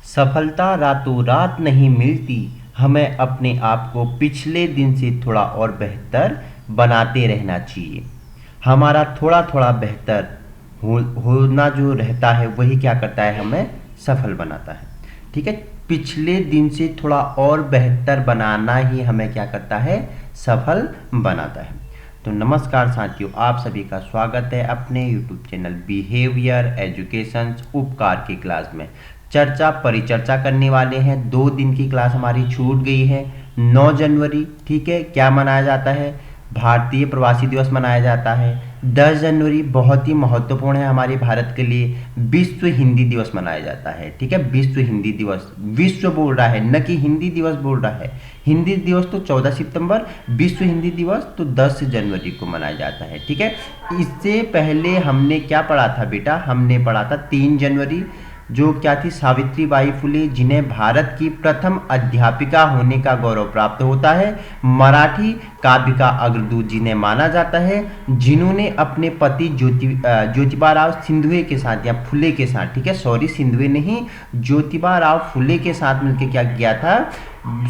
सफलता रातों रात नहीं मिलती, हमें अपने आप को पिछले दिन से थोड़ा और बेहतर बनाते रहना चाहिए। हमारा थोड़ा थोड़ा बेहतर होना जो रहता है वही क्या करता है, हमें सफल बनाता है। ठीक है, पिछले दिन से थोड़ा और बेहतर बनाना ही हमें क्या करता है, सफल बनाता है। तो नमस्कार साथियों, आप सभी का स्वागत है अपने YouTube चैनल बिहेवियर एजुकेशन उपकार की क्लास में। परिचर्चा करने वाले हैं। 2 दिन की क्लास हमारी छूट गई है। 9 जनवरी, ठीक है, क्या मनाया जाता है, भारतीय प्रवासी दिवस मनाया जाता है। 10 जनवरी बहुत ही महत्वपूर्ण है हमारे भारत के लिए, विश्व हिंदी दिवस मनाया जाता है। ठीक है, विश्व हिंदी दिवस, विश्व बोल रहा है न कि हिंदी दिवस बोल रहा है। हिंदी दिवस तो 14 सितंबर, विश्व हिंदी दिवस तो 10 जनवरी को मनाया जाता है। ठीक है, इससे पहले हमने क्या पढ़ा था बेटा, हमने पढ़ा था 3 जनवरी, जो क्या थी, सावित्री बाई फुले, जिन्हें भारत की प्रथम अध्यापिका होने का गौरव प्राप्त होता है। मराठी काव्य का अग्रदूत जिन्हें माना जाता है, जिन्होंने अपने पति ज्योतिबा राव सिंधिया के साथ या फुले के साथ, ठीक है, सॉरी सिंधिया नहीं, ज्योतिबा राव फुले के साथ मिलकर क्या किया था,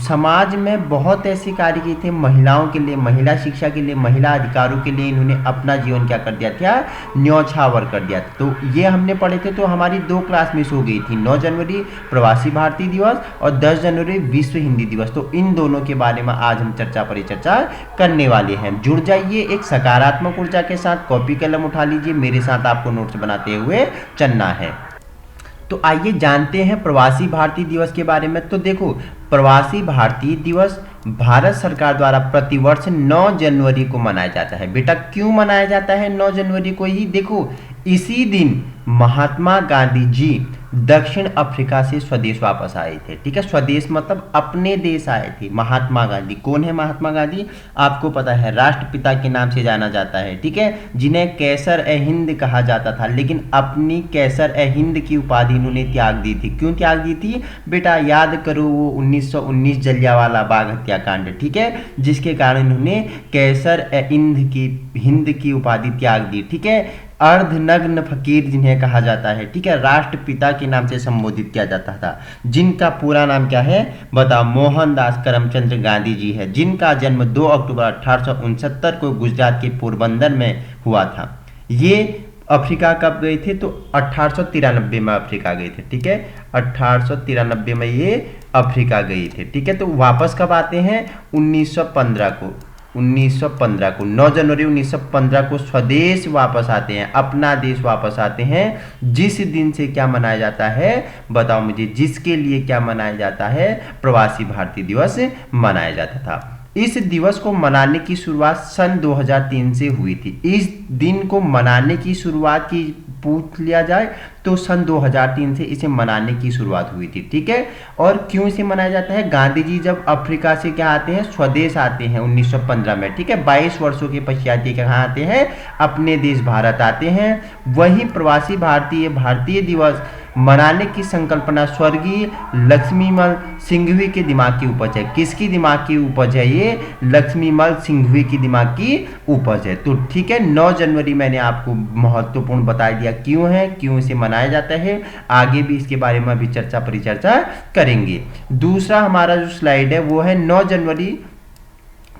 समाज में बहुत ऐसे कार्य किए थे, महिलाओं के लिए, महिला शिक्षा के लिए, महिला अधिकारों के लिए इन्होंने अपना जीवन क्या कर दिया था, न्यौछावर कर दिया था। तो ये हमने पढ़े थे। तो हमारी 2 क्लास मिस हो गई थी, 9 जनवरी प्रवासी भारतीय दिवस और 10 जनवरी विश्व हिंदी दिवस। तो इन दोनों के बारे में आज हम परिचर्चा करने वाले हैं। जुड़ जाइए एक सकारात्मक ऊर्जा के साथ, कॉपी कलम उठा लीजिए, मेरे साथ आपको नोट्स बनाते हुए चलना है। तो आइए जानते हैं प्रवासी भारतीय दिवस के बारे में। तो देखो, प्रवासी भारतीय दिवस भारत सरकार द्वारा प्रतिवर्ष 9 जनवरी को मनाया जाता है। बेटा क्यों मनाया जाता है 9 जनवरी को ही, देखो इसी दिन महात्मा गांधी जी दक्षिण अफ्रीका से स्वदेश वापस आए थे। ठीक है, स्वदेश मतलब अपने देश आए थे। महात्मा गांधी कौन है, महात्मा गांधी आपको पता है, राष्ट्रपिता के नाम से जाना जाता है। ठीक है, जिन्हें कैसर ए हिंद कहा जाता था, लेकिन अपनी कैसर ए हिंद की उपाधि इन्होंने त्याग दी थी। क्यों त्याग दी थी बेटा, याद करो वो 1919 जलियांवाला बाग हत्याकांड, ठीक है, जिसके कारण इन्होंने कैसर ए हिंद की उपाधि त्याग दी। ठीक है, अर्धनग्न फकीर जिन्हें कहा जाता है, ठीक है, राष्ट्रपिता के नाम से संबोधित किया जाता था, जिनका पूरा नाम क्या है बताओ, मोहनदास करमचंद गांधी जी है, जिनका जन्म 2 अक्टूबर 1869 को गुजरात के पोरबंदर में हुआ था। ये अफ्रीका कब गए थे, तो 1893 में अफ्रीका गए थे। ठीक है, 1893 में ये अफ्रीका गए थे। ठीक है, तो वापस कब आते हैं, 1915 को, 9 जनवरी 1915 को स्वदेश वापस आते हैं, अपना देश वापस आते हैं। जिस दिन से क्या मनाया जाता है बताओ मुझे, जिसके लिए क्या मनाया जाता है, प्रवासी भारतीय दिवस मनाया जाता था। इस दिवस को मनाने की शुरुआत सन 2003 से हुई थी। इस दिन को मनाने की शुरुआत की पूछ लिया जाए तो सन 2003 से इसे मनाने की शुरुआत हुई थी। ठीक है, और क्यों इसे मनाया जाता है, गांधी जी जब अफ्रीका से क्या आते हैं, स्वदेश आते हैं 1915 में। ठीक है, 22 वर्षों के पश्चात ये कहाँ आते हैं, अपने देश भारत आते हैं। वहीं प्रवासी भारतीय दिवस मनाने की संकल्पना स्वर्गीय लक्ष्मीमल सिंघवी के दिमाग की उपज है। किसकी दिमाग की उपज है ये, लक्ष्मीमल सिंघवी की दिमाग की उपज है। तो ठीक है, 9 जनवरी मैंने आपको महत्वपूर्ण बता दिया क्यों है, क्यों इसे मनाया जाता है। आगे भी इसके बारे में अभी परिचर्चा करेंगे। दूसरा हमारा जो स्लाइड है वो है 9 जनवरी,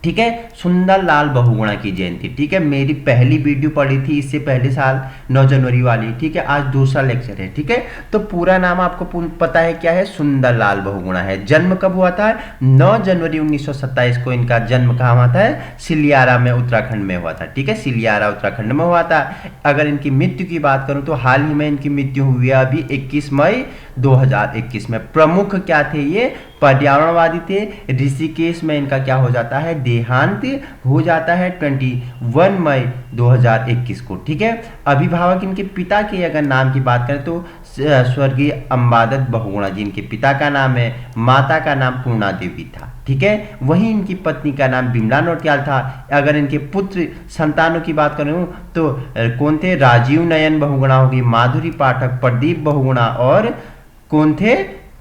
ठीक है, सुंदरलाल बहुगुणा की जयंती। ठीक है, मेरी पहली वीडियो पड़ी थी इससे पहले साल 9 जनवरी वाली। ठीक है, आज दूसरा लेक्चर है। ठीक है, तो पूरा नाम आपको पता है क्या है, सुंदरलाल बहुगुणा है। जन्म कब हुआ था, 9 जनवरी 1927 को इनका जन्म कहाँ हुआ था, सिलियारा में, उत्तराखंड में हुआ था। ठीक है, सिलियारा उत्तराखंड में हुआ था। अगर इनकी मृत्यु की बात करूं तो हाल ही में इनकी मृत्यु हुई है अभी 21 मई 2021 में। प्रमुख क्या थे ये, पर्यावरणवादी थे। ऋषिकेश में इनका क्या हो जाता है, देहांत हो जाता है 21 मई 2021 को। ठीक है, अभिभावक इनके पिता के अगर नाम की बात करें तो स्वर्गीय अंबादत बहुगुणा जी इनके पिता का नाम है, माता का नाम पूर्णा देवी था। ठीक है, वहीं इनकी पत्नी का नाम बिमला नौटियाल था। अगर इनके पुत्र संतानों की बात करूं तो कौन थे, राजीव नयन बहुगुणा होगी, माधुरी पाठक, प्रदीप बहुगुणा और कौन थे,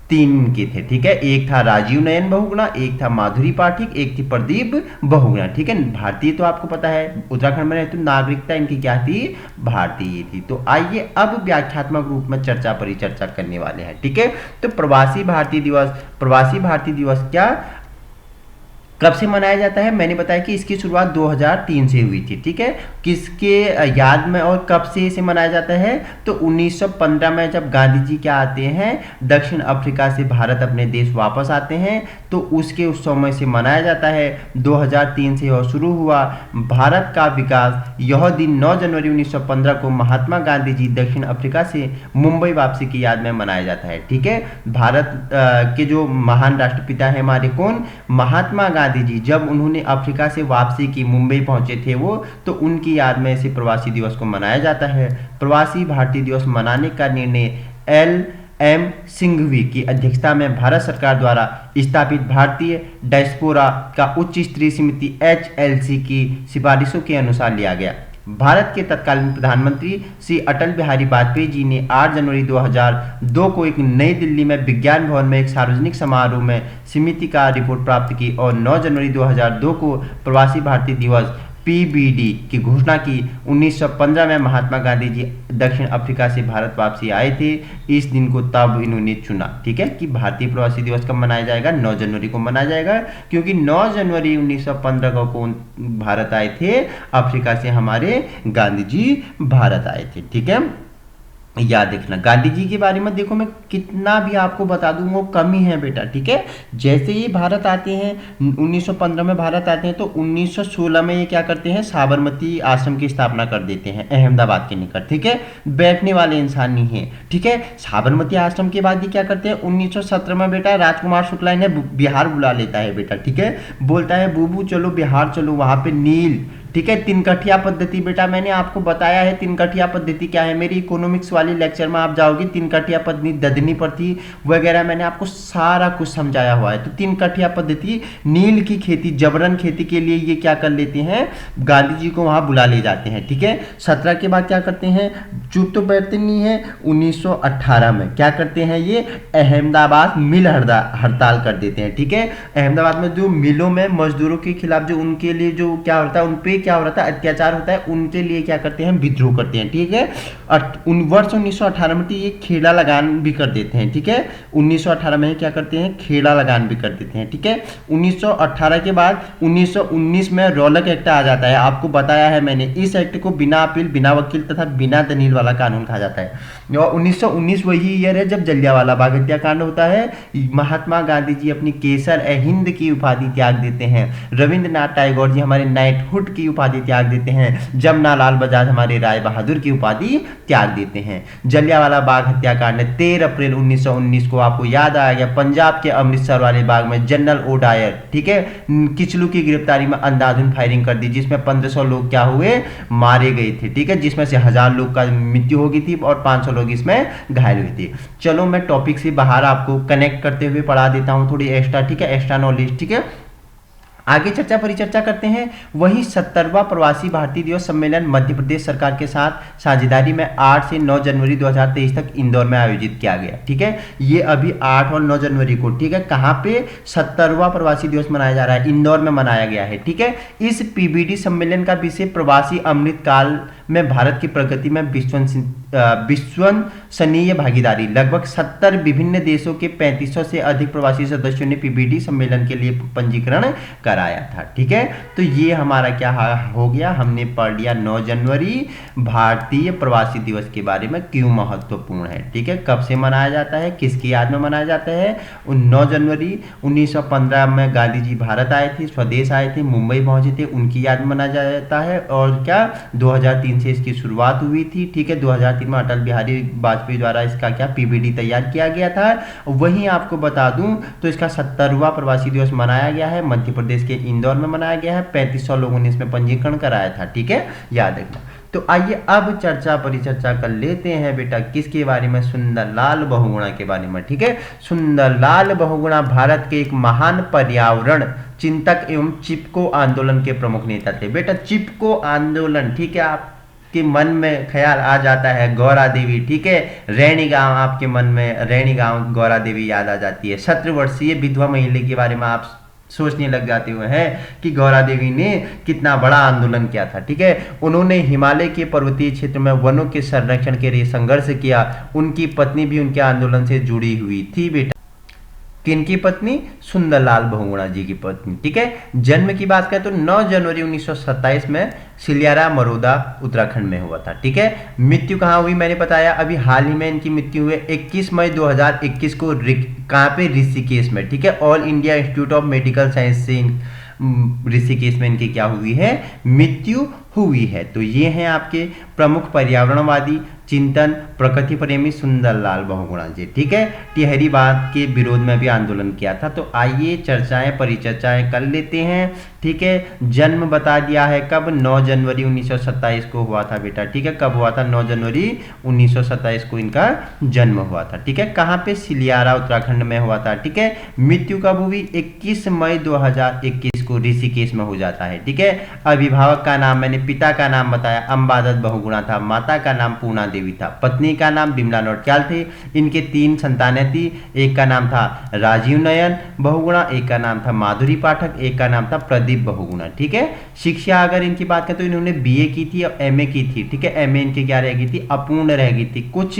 3 के थे, ठीक है। एक था राजीव नयन बहुगुणा, एक था माधुरी पाठक, एक थी प्रदीप बहुगुणा, ठीक है। भारतीय तो आपको पता है, उत्तराखंड में रहते, नागरिकता इनकी क्या थी, भारतीय थी। तो आइए अब व्याख्यात्मक रूप में चर्चा परिचर्चा करने वाले हैं, ठीक है। तो प्रवासी भारतीय दिवस क्या कब से मनाया जाता है? मैंने बताया कि इसकी शुरुआत 2003 से हुई थी, ठीक है। किसके याद में और कब से इसे मनाया जाता है? तो 1915 में जब गांधी जी क्या आते हैं, दक्षिण अफ्रीका से भारत अपने देश वापस आते हैं, तो उसके उस समय से मनाया जाता है। 2003 से यह शुरू हुआ। भारत का विकास, यह दिन 9 जनवरी 1915 को महात्मा गांधी जी दक्षिण अफ्रीका से मुंबई वापसी की याद में मनाया जाता है, ठीक है। भारत के जो महान राष्ट्रपिता है हमारे, कौन? महात्मा गांधी जी। जब उन्होंने अफ्रीका से वापसी की, मुंबई पहुंचे थे वो, तो उनकी याद में इसे प्रवासी दिवस को मनाया जाता है। प्रवासी भारतीय दिवस मनाने का निर्णय LM सिंघवी की अध्यक्षता में भारत सरकार द्वारा स्थापित भारतीय डायस्पोरा का उच्च स्तरीय समिति HLC की सिफारिशों के अनुसार लिया गया। भारत के तत्कालीन प्रधानमंत्री श्री अटल बिहारी वाजपेयी जी ने 8 जनवरी 2002 को एक नई दिल्ली में विज्ञान भवन में एक सार्वजनिक समारोह में समिति का रिपोर्ट प्राप्त की और 9 जनवरी 2002 को प्रवासी भारतीय दिवस PBD की घोषणा की। 1915 में महात्मा गांधी जी दक्षिण अफ्रीका से भारत वापसी आए थे। इस दिन को तब इन्होंने चुना, ठीक है, कि भारतीय प्रवासी दिवस कब मनाया जाएगा? 9 जनवरी को मनाया जाएगा, क्योंकि 9 जनवरी 1915 को कौन भारत आए थे? अफ्रीका से हमारे गांधी जी भारत आए थे, ठीक है। याद रखना, गांधी जी के बारे में देखो, मैं कितना भी आपको बता दूं वो कमी है बेटा, ठीक है। जैसे ही भारत आते हैं, 1915 में भारत आते हैं, तो 1916 में ये क्या करते हैं? साबरमती आश्रम की स्थापना कर देते हैं अहमदाबाद के निकट, ठीक है। बैठने वाले इंसान नहीं है, ठीक है। साबरमती आश्रम के बाद ये क्या करते हैं? 1917 में बेटा राजकुमार शुक्ला इन्हें बिहार बुला लेता है बेटा, ठीक है। बोलता है बूबू चलो बिहार चलो, वहां पे नील, ठीक है, तिनकठिया पद्धति। बेटा मैंने आपको बताया है तिनकठिया पद्धति क्या है, मेरी इकोनॉमिक्स वाली लेक्चर में आप जाओगे, तिनकठिया पद्धति, ददनी प्रति वगैरह मैंने आपको सारा कुछ समझाया हुआ है। तो तिनकठिया पद्धति, नील की खेती, जबरन खेती के लिए ये क्या कर लेते हैं? गांधी जी को वहां बुला ले जाते हैं, ठीक है। 17 के बाद क्या करते हैं? चुप तो बैठते नहीं है। 1918 में क्या करते हैं? ये अहमदाबाद मिल हड़ताल कर देते हैं, ठीक है। अहमदाबाद में जो मिलों में मजदूरों के खिलाफ जो उनके लिए जो क्या होता है, उन पे क्या हो रहा था, अत्याचार होता है, उनके लिए क्या करते हैं? विद्रोह करते हैं, ठीक है। वर्ष 1918 में ये खेड़ा लगान भी कर देते हैं, ठीक है। 1918 में क्या करते हैं? खेड़ा लगान भी कर देते हैं, ठीक है। 1918 के बाद 1919 में रौलक एक्ट आ जाता है, आपको बताया है मैंने। इस एक्ट को बिना अपील, बिना वकील तथा बिना दलील वाला कानून कहा जाता है। और 1919 वही ईयर है जब जलियांवाला बाग हत्याकांड होता है। महात्मा गांधी जी अपनी केसर ए हिंद की उपाधि त्याग देते हैं। रविंद्रनाथ टैगोर जी हमारे नाइटहुड की उपाधि त्याग देते हैं। जमनालाल बजाज हमारे राय बहादुर की उपाधि त्याग देते हैं। जलियांवाला बाग हत्याकांड 13 अप्रैल 1919 को आपको याद आ गया, पंजाब के अमृतसर वाले बाग में जनरल ओडायर, ठीक है, किचलू की गिरफ्तारी में अंधाधुंध फायरिंग कर दी, जिसमें 1500 लोग क्या हुए? मारे गए थे, ठीक है, जिसमें से 1000 लोग का मृत्यु हो गई थी और 500 लोग इसमें घायल हुए थे। चलो मैं टॉपिक से बाहर आपको कनेक्ट करते हुए पढ़ा देता हूं थोड़ी एक्स्ट्रा, ठीक है, एक्स्ट्रा नॉलेज, ठीक है। आगे चर्चा परिचर्चा करते हैं। वही 70वां प्रवासी भारतीय दिवस सम्मेलन मध्य प्रदेश सरकार के साथ साझेदारी में 8 से 9 जनवरी 2023 तक इंदौर में आयोजित किया गया, ठीक है। ये अभी 8 और 9 जनवरी को, ठीक है, कहाँ पे 70वां प्रवासी दिवस मनाया जा रहा है? इंदौर में मनाया गया है, ठीक है। इस PBD सम्मेलन का विषय प्रवासी अमृत काल में भारत की प्रगति में विश्वसनीय भागीदारी। लगभग 70 विभिन्न देशों के 3500 से अधिक प्रवासी सदस्यों ने PBD सम्मेलन के लिए पंजीकरण कराया था, ठीक है। तो ये हमारा क्या हो गया? हमने पढ़ लिया 9 जनवरी भारतीय प्रवासी दिवस के बारे में, क्यों महत्वपूर्ण है, ठीक है, कब से मनाया जाता है, किसकी याद में मनाया जाता है। 9 जनवरी 1915 में गांधी जी भारत आए थे, स्वदेश आए थे, मुंबई पहुंचे थे, उनकी याद में मनाया जाता है। और क्या 2003 से इसकी शुरुआत हुई थी, ठीक है। 2003 में अटल बिहारी वाजपेयी द्वारा इसका क्या PBD तैयार किया गया था। वहीं आपको बता दूं तो इसका 70वां प्रवासी दिवस मनाया गया है, मध्य प्रदेश के इंदौर में मनाया गया है। 3500 लोगों ने इसमें पंजीकरण कराया था, ठीक है, याद रखना। तो आइए अब चर्चा परिचर्चा कर लेते हैं बेटा, किसके बारे में? सुंदरलाल बहुगुणा के बारे में, ठीक है। सुंदरलाल बहुगुणा भारत के एक महान पर्यावरण चिंतक एवं चिपको आंदोलन के प्रमुख नेता थे बेटा। चिपको आंदोलन, ठीक है, आप के मन में ख्याल आ जाता है गौरा देवी, ठीक है, रैणी गांव आपके मन में रैणी गांव गौरा देवी याद आ जाती है। 17 वर्षीय विधवा महिला के बारे में आप सोचने लग जाते हुए हैं कि गौरा देवी ने कितना बड़ा आंदोलन किया था, ठीक है। उन्होंने हिमालय के पर्वतीय क्षेत्र में वनों के संरक्षण के लिए संघर्ष किया। उनकी पत्नी भी उनके आंदोलन से जुड़ी हुई थी बेटा। किनकी पत्नी? सुंदरलाल बहुगुणा जी की पत्नी, ठीक है। जन्म की बात करें तो 9 जनवरी 1927 में सिलियारा मरोदा उत्तराखंड में हुआ था, ठीक है। मृत्यु कहाँ हुई मैंने बताया, अभी हाल ही में इनकी मृत्यु हुई 21 मई 2021 को कहाँ पे? ऋषिकेश में, ठीक है। All India institute of medical science से ऋषिकेश में इनकी क्या हुई है? मृत्यु हुई है। तो ये हैं आपके प्रमुख पर्यावरणवादी चिंतन प्रकृति प्रेमी सुंदरलाल बहुगुणा जी, ठीक है। टिहरी बांध के विरोध में भी आंदोलन किया था। तो आइए चर्चाएं परिचर्चाएं कर लेते हैं, ठीक है। जन्म बता दिया है कब? 9 जनवरी 1927 को हुआ था बेटा, ठीक है। कब हुआ था? 9 जनवरी 1927 को इनका जन्म हुआ था, ठीक है। कहाँ पे? सिलियारा उत्तराखंड में हुआ था, ठीक है। मृत्यु कब हुई? 21 मई 2021 को ऋषिकेश में हो जाता है, ठीक है। अभिभावक का नाम मैंने पिता का नाम बताया अंबादत्त बहुगुणा था, माता का नाम पूर्णा देवी था, पत्नी का नाम बिमला नौटियाल थे। इनके 3 संतानें थी, एक का नाम था राजीव नयन बहुगुणा, एक का नाम था माधुरी पाठक, एक का नाम था प्रदीप बहुगुणा, ठीक है। शिक्षा अगर इनकी बात करें तो इन्होंने बीए की थी और एमए की थी, ठीक है। एमए इनकी क्या रह गई थी? अपूर्ण रह गई थी। कुछ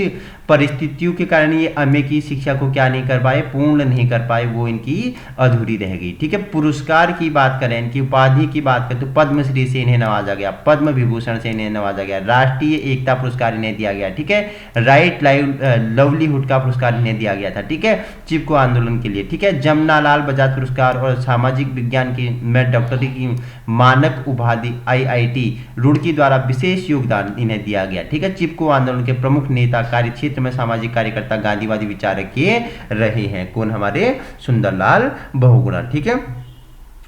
परिस्थितियों के कारण ये एमए की शिक्षा को क्या नहीं कर पाए? पूर्ण नहीं कर पाए, वो इनकी अधूरी रह गई, ठीक है। पुरस्कार की बात करें, इनकी उपाधि की बात करें तो पद्मश्री से इन्हें नवाजा गया, पद्म विभूषण से इन्हें नवाजा गया, राष्ट्रीय एकता पुरस्कार इन्हें दिया गया, ठीक है। राइट लाइवलीहुड का पुरस्कार इन्हें दिया गया था, ठीक है, चिपको आंदोलन के लिए, ठीक है। जमनालाल बजाज पुरस्कार और सामाजिक विज्ञान की में डॉक्टरी की मानक उपाधि IIT रुड़की द्वारा विशेष योगदान इन्हें दिया गया, ठीक है। चिपको आंदोलन के प्रमुख नेता, कार्य क्षेत्र में सामाजिक कार्यकर्ता, गांधीवादी विचारक ये रहे हैं। कौन? हमारे सुंदरलाल बहुगुणा, ठीक है।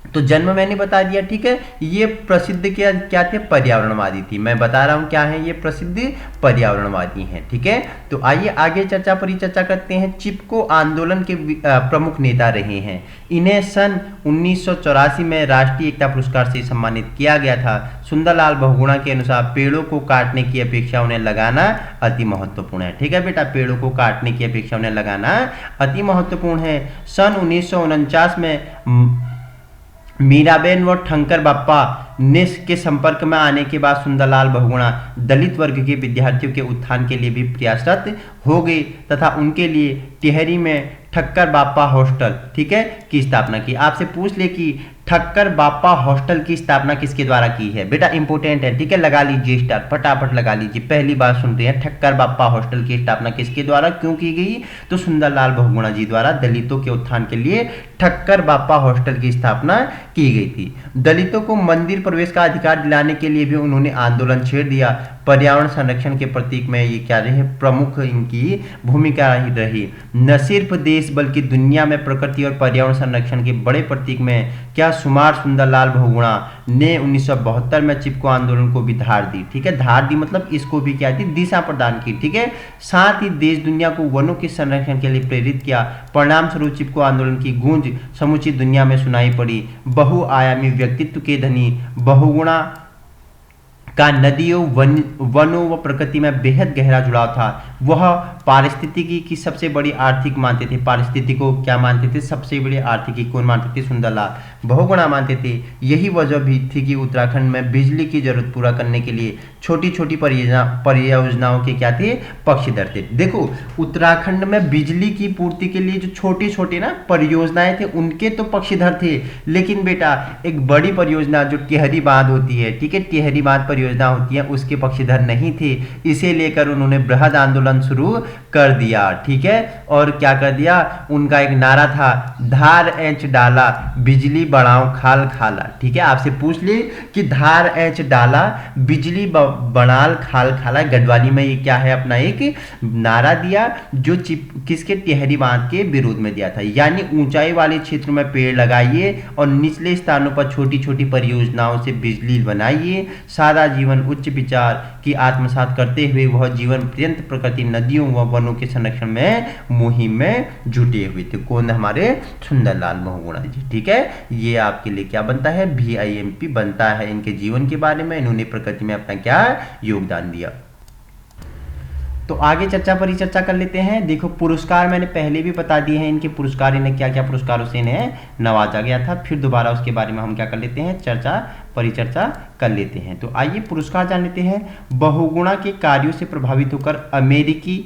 तो जन्म मैंने बता दिया, ठीक है। ये प्रसिद्ध क्या थे? पर्यावरणवादी थी। मैं बता रहा हूं क्या है ये प्रसिद्ध पर्यावरणवादी हैं, ठीक है। तो आइए आगे चर्चा परिचर्चा करते हैं। चिपको आंदोलन के प्रमुख नेता रहे हैं। इन्हें सन 1984 में राष्ट्रीय एकता पुरस्कार से सम्मानित किया गया था। सुंदरलाल बहुगुणा के अनुसार पेड़ों को काटने की अपेक्षा उन्हें लगाना अति महत्वपूर्ण है, ठीक है बेटा। पेड़ों को काटने की अपेक्षा उन्हें लगाना अति महत्वपूर्ण है। सन 1949 में मीराबेन व ठंकर बाप्पा निस के संपर्क में आने के बाद सुंदरलाल बहुगुणा दलित वर्ग के विद्यार्थियों के उत्थान के लिए भी प्रयासरत हो गए तथा उनके लिए टिहरी में ठक्कर बाप्पा हॉस्टल, ठीक है, की स्थापना की। आपसे पूछ ले कि ठक्कर बाप्पा हॉस्टल की स्थापना किसके द्वारा की है? बेटा इंपोर्टेंट है, ठीक है, लगा लीजिए स्टार, फटाफट लगा लीजिए। पहली बार सुन रहे हैं, ठक्कर बाप्पा हॉस्टल की स्थापना किसके द्वारा क्यों की गई? तो सुंदरलाल बहुगुणा जी द्वारा दलितों के उत्थान के लिए ठक्कर बाप्पा हॉस्टल की स्थापना की गई थी। दलितों को मंदिर प्रवेश का अधिकार दिलाने के लिए भी उन्होंने आंदोलन छेड़ दिया। पर्यावरण संरक्षण के प्रतीक में ये क्या रहे? प्रमुख इनकी भूमिका रही। न सिर्फ देश बल्कि दुनिया में प्रकृति और पर्यावरण संरक्षण के बड़े प्रतीक में क्या सुमार सुंदरलाल बहुगुणा ने 1972 में चिपको आंदोलन को भी धार दी, ठीक है। धार दी मतलब इसको भी क्या दी? दिशा प्रदान की, ठीक है। साथ ही देश दुनिया को वनों के संरक्षण के लिए प्रेरित किया। परिणाम स्वरूप चिपको आंदोलन की गूंज समूची दुनिया में सुनाई पड़ी। बहुआयामी व्यक्तित्व के धनी बहुगुणा का नदियों वनों व प्रकृति में बेहद गहरा जुड़ाव था। वह पारिस्थितिकी की सबसे बड़ी आर्थिक मानते थे। पारिस्थितिकी को क्या मानते थे? सबसे बड़ी आर्थिकी कौन मानते थे? सुंदरलाल बहुगुणा मानते थे। यही वजह भी थी कि उत्तराखंड में बिजली की जरूरत पूरा करने के लिए छोटी छोटी परियोजनाओं के क्या थे? पक्षधर थे। देखो उत्तराखंड में बिजली की पूर्ति के लिए जो छोटे छोटे ना परियोजनाएं थे उनके तो पक्षधर थे, लेकिन बेटा एक बड़ी परियोजना जो टिहरी बांध होती है, ठीक है, टिहरी बांध परियोजना होती है, उसके पक्षधर नहीं थे। इसे लेकर उन्होंने बृहद आंदोलन शुरू कर दिया, ठीक है। और क्या कर दिया? उनका एक नारा था, धार एंच डाला बिजली बढ़ाओ खाल खाला, ठीक है। आपसे पूछ ले कि धार एंच डाला बिजली बनाल खाल खाला, गढ़वाली में ये क्या है? अपना एक नारा दिया जो किसके? टिहरी बांध के विरोध में दिया था। यानी ऊंचाई वाले क्षेत्र में पेड़ लगाइए और निचले स्थानों पर छोटी छोटी परियोजनाओं से बिजली बनाइए। सारा जीवन उच्च विचार की आत्मसात करते हुए वह जीवन पर्यंत प्रकृति नदियों व वनों के संरक्षण में मुहिम में जुटे हुए थे। कौन? हमारे सुंदरलाल बहुगुणा जी। ठीक है, ये आपके लिए क्या बनता है? VIMP बनता है। इनके जीवन के बारे में, इन्होंने प्रकृति में अपना क्या योगदान दिया। तो आगे चर्चा परिचर्चा कर लेते हैं। देखो, पुरस्कार मैंने पहले भी बता दिए हैं इनके पुरस्कार, इन्हें क्या क्या पुरस्कारों से इन्हें नवाजा गया था। फिर दोबारा उसके बारे में हम क्या कर लेते हैं? चर्चा परिचर्चा कर लेते हैं। तो आइए पुरस्कार जान लेते हैं। बहुगुणा के कार्यों से प्रभावित होकर अमेरिकी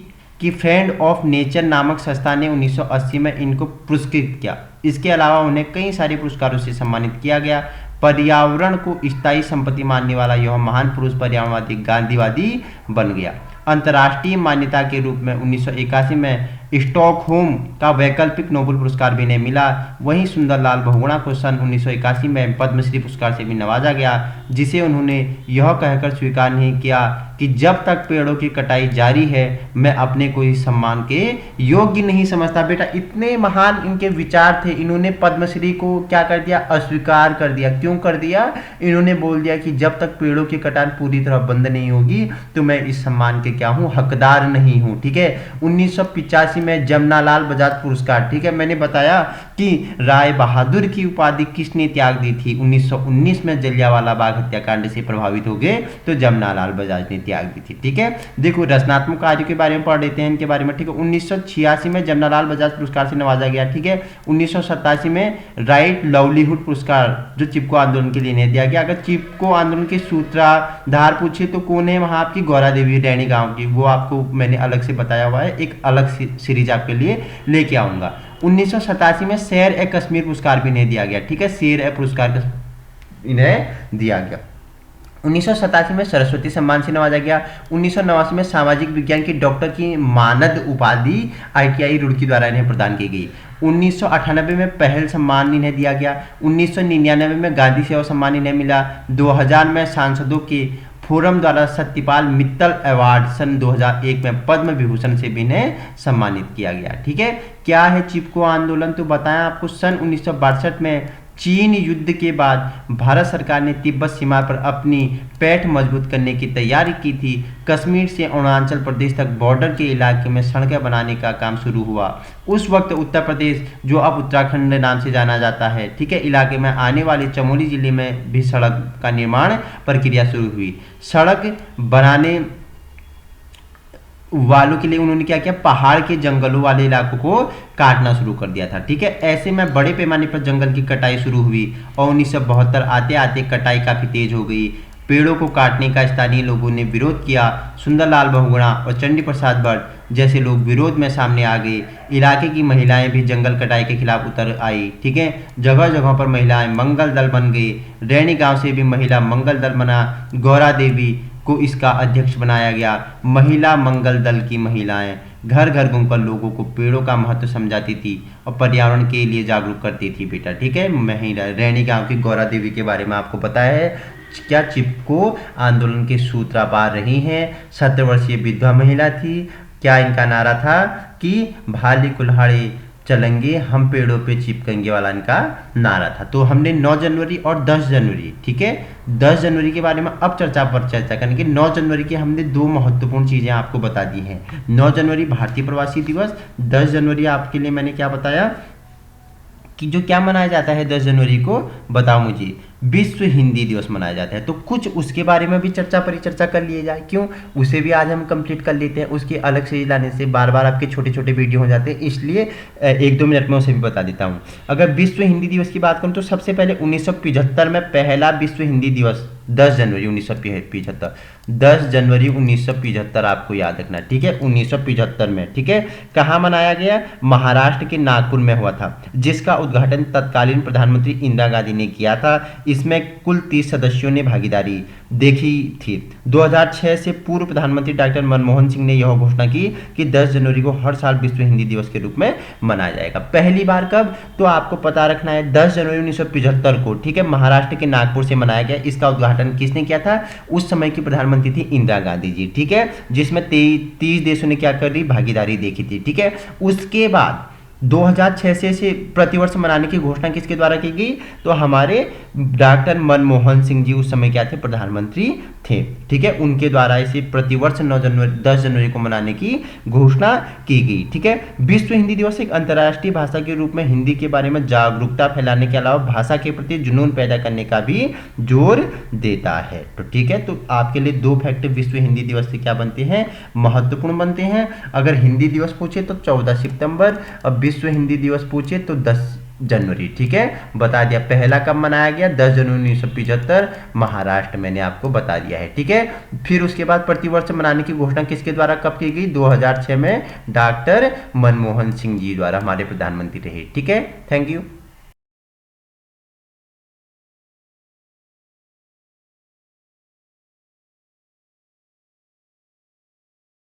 की फ्रेंड ऑफ नेचर नामक संस्था ने 1980 में इनको पुरस्कृत किया। इसके अलावा उन्हें कई सारे पुरस्कारों से सम्मानित किया गया। पर्यावरण को स्थायी संपत्ति मानने वाला यह महान पुरुष पर्यावरणवादी गांधीवादी बन गया। अंतर्राष्ट्रीय मान्यता के रूप में 1981 में स्टॉकहोम का वैकल्पिक नोबेल पुरस्कार भी इन्हें मिला। वहीं सुंदरलाल बहुगुणा को सन 1981 में पद्मश्री पुरस्कार से भी नवाजा गया, जिसे उन्होंने यह कहकर स्वीकार नहीं किया कि जब तक पेड़ों की कटाई जारी है मैं अपने को इस सम्मान के योग्य नहीं समझता। बेटा, इतने महान इनके विचार थे, इन्होंने पद्मश्री को क्या कर दिया? अस्वीकार कर दिया। क्यों कर दिया? इन्होंने बोल दिया कि जब तक पेड़ों की कटाई पूरी तरह बंद नहीं होगी तो मैं इस सम्मान के क्या हूं? हकदार नहीं हूं। ठीक है, 1985 में जमनालाल बजाज पुरस्कार। ठीक है, मैंने बताया कि राय बहादुर की उपाधि किसने त्याग दी थी? 1919 में जलियांवाला बाग हत्याकांड से प्रभावित हो गए तो जमनालाल बजाज ने त्याग दी थी। ठीक है, देखो रचनात्मक कार्यों के बारे में पढ़ लेते हैं इनके बारे में। ठीक है, 1986 में जमनालाल बजाज पुरस्कार से नवाजा गया। ठीक है, 1987 में राइट लाइवलीहुड पुरस्कार जो चिपको आंदोलन के लिए इन्हें दिया गया। अगर चिपको आंदोलन के सूत्रधार पूछे तो कौन है? वहां आपकी गौरा देवी रैणी गांव की, वो आपको मैंने अलग से बताया हुआ है, एक अलग सीरीज आपके लिए लेके आऊंगा। 1987 में शेर ए कश्मीर पुरस्कार भी इन्हें दिया गया। ठीक है, शेर ए पुरस्कार इन्हें दिया गया। 1987 में सरस्वती सम्मान से नवाजा गया। 1989 में सामाजिक विज्ञान की डॉक्टर की मानद उपाधि ITI रुड़की द्वारा इन्हें प्रदान की गई। 1998 में पहल सम्मान इन्हें दिया गया। 1999 में गांधी सेवा सम्मान इन्हें मिला। 2000 में सांसदों के फोरम द्वारा सत्यपाल मित्तल अवार्ड सन 2001 में पद्म विभूषण से भी इन्हें सम्मानित किया गया। ठीक है, क्या है चिपको आंदोलन? तो बताया आपको, सन 1962 में चीन युद्ध के बाद भारत सरकार ने तिब्बत सीमा पर अपनी पैठ मजबूत करने की तैयारी की थी। कश्मीर से अरुणाचल प्रदेश तक बॉर्डर के इलाके में सड़कें बनाने का काम शुरू हुआ। उस वक्त उत्तर प्रदेश, जो अब उत्तराखंड नाम से जाना जाता है, ठीक है, इलाके में आने वाले चमोली जिले में भी सड़क का निर्माण प्रक्रिया शुरू हुई। सड़क बनाने वालों के लिए उन्होंने क्या किया? पहाड़ के जंगलों वाले इलाकों को काटना शुरू कर दिया था। ठीक है, ऐसे में बड़े पैमाने पर जंगल की कटाई शुरू हुई और 1972 आते आते कटाई काफी तेज हो गई। पेड़ों को काटने का स्थानीय लोगों ने विरोध किया। सुंदरलाल बहुगुणा और चंडी प्रसाद भट्ट जैसे लोग विरोध में सामने आ गए। इलाके की महिलाएं भी जंगल कटाई के खिलाफ उतर आई। ठीक है, जगह जगह पर महिलाएं मंगल दल बन गई। रैणी गांव से भी महिला मंगल दल बना। गौरा देवी को इसका अध्यक्ष बनाया गया। महिला मंगल दल की महिलाएं घर घर घूमकर लोगों को पेड़ों का महत्व समझाती थी और पर्यावरण के लिए जागरूक करती थी। बेटा, ठीक है, महिला रैणी गांव की गौरा देवी के बारे में आपको पता है क्या? चिपको आंदोलन के सूत्रधार रही हैं। 70 वर्षीय विधवा महिला थी। क्या इनका नारा था? कि भाली कुल्हाड़ी चलेंगे हम पेड़ों पे चिपकेंगे वाला इनका नारा था। तो हमने 9 जनवरी और 10 जनवरी, ठीक है, 10 जनवरी के बारे में अब चर्चा करेंगे। 9 जनवरी की हमने 2 महत्वपूर्ण चीजें आपको बता दी हैं। 9 जनवरी भारतीय प्रवासी दिवस, 10 जनवरी आपके लिए मैंने क्या बताया कि जो क्या मनाया जाता है 10 जनवरी को, बताओ मुझे? विश्व हिंदी दिवस मनाया जाता है। तो कुछ उसके बारे में भी चर्चा परिचर्चा कर लिए जाए, क्यों? उसे भी आज हम कंप्लीट कर लेते हैं। उसके अलग से लाने से बार बार आपके छोटे छोटे वीडियो हो जाते हैं, इसलिए 1-2 मिनट में उसे भी बता देता हूँ। अगर विश्व हिंदी दिवस की बात करूँ तो सबसे पहले 1975 में पहला विश्व हिंदी दिवस 10 जनवरी 1975, 10 जनवरी 1975 आपको याद रखना, ठीक है, 1975 में। ठीक है, कहाँ मनाया गया? महाराष्ट्र के नागपुर में हुआ था, जिसका उद्घाटन तत्कालीन प्रधानमंत्री इंदिरा गांधी ने किया था। इसमें कुल 30 सदस्यों ने भागीदारी देखी थी। 2006 से पूर्व प्रधानमंत्री डॉक्टर मनमोहन सिंह ने यह घोषणा की कि 10 जनवरी को हर साल विश्व हिंदी दिवस के रूप में मनाया जाएगा। पहली बार कब? तो आपको पता रखना है 10 जनवरी 1975 को, ठीक है, महाराष्ट्र के नागपुर से मनाया गया। इसका उद्घाटन किसने किया था? उस समय की प्रधानमंत्री थी इंदिरा गांधी जी, ठीक है, जिसमें 30 देशों ने क्या कर दी? भागीदारी देखी थी। ठीक है, उसके बाद 2006 से प्रतिवर्ष मनाने की घोषणा किसके द्वारा की गई? तो हमारे डॉक्टर मनमोहन सिंह जी उस समय क्या थे, प्रधानमंत्री थे। ठीक है, उनके द्वारा इसे प्रतिवर्ष 10 जनवरी को मनाने की घोषणा की गई। ठीक है, विश्व हिंदी दिवस एक अंतर्राष्ट्रीय भाषा के रूप में हिंदी के बारे में जागरूकता फैलाने के अलावा भाषा के प्रति जुनून पैदा करने का भी जोर देता है। तो ठीक है, तो आपके लिए 2 फैक्ट विश्व हिंदी दिवस से क्या बनते हैं, महत्वपूर्ण बनते हैं। अगर हिंदी दिवस पूछे तो 14 सितंबर और विश्व हिंदी दिवस पूछे तो 10 जनवरी। ठीक है, बता दिया। पहला कब मनाया गया, 10 जनवरी 1975 महाराष्ट्र, मैंने आपको बता दिया है। ठीक है, फिर उसके बाद प्रतिवर्ष मनाने की घोषणा किसके द्वारा कब की गई, 2006 में डॉक्टर मनमोहन सिंह जी द्वारा, हमारे प्रधानमंत्री रहे। ठीक है, थैंक यू।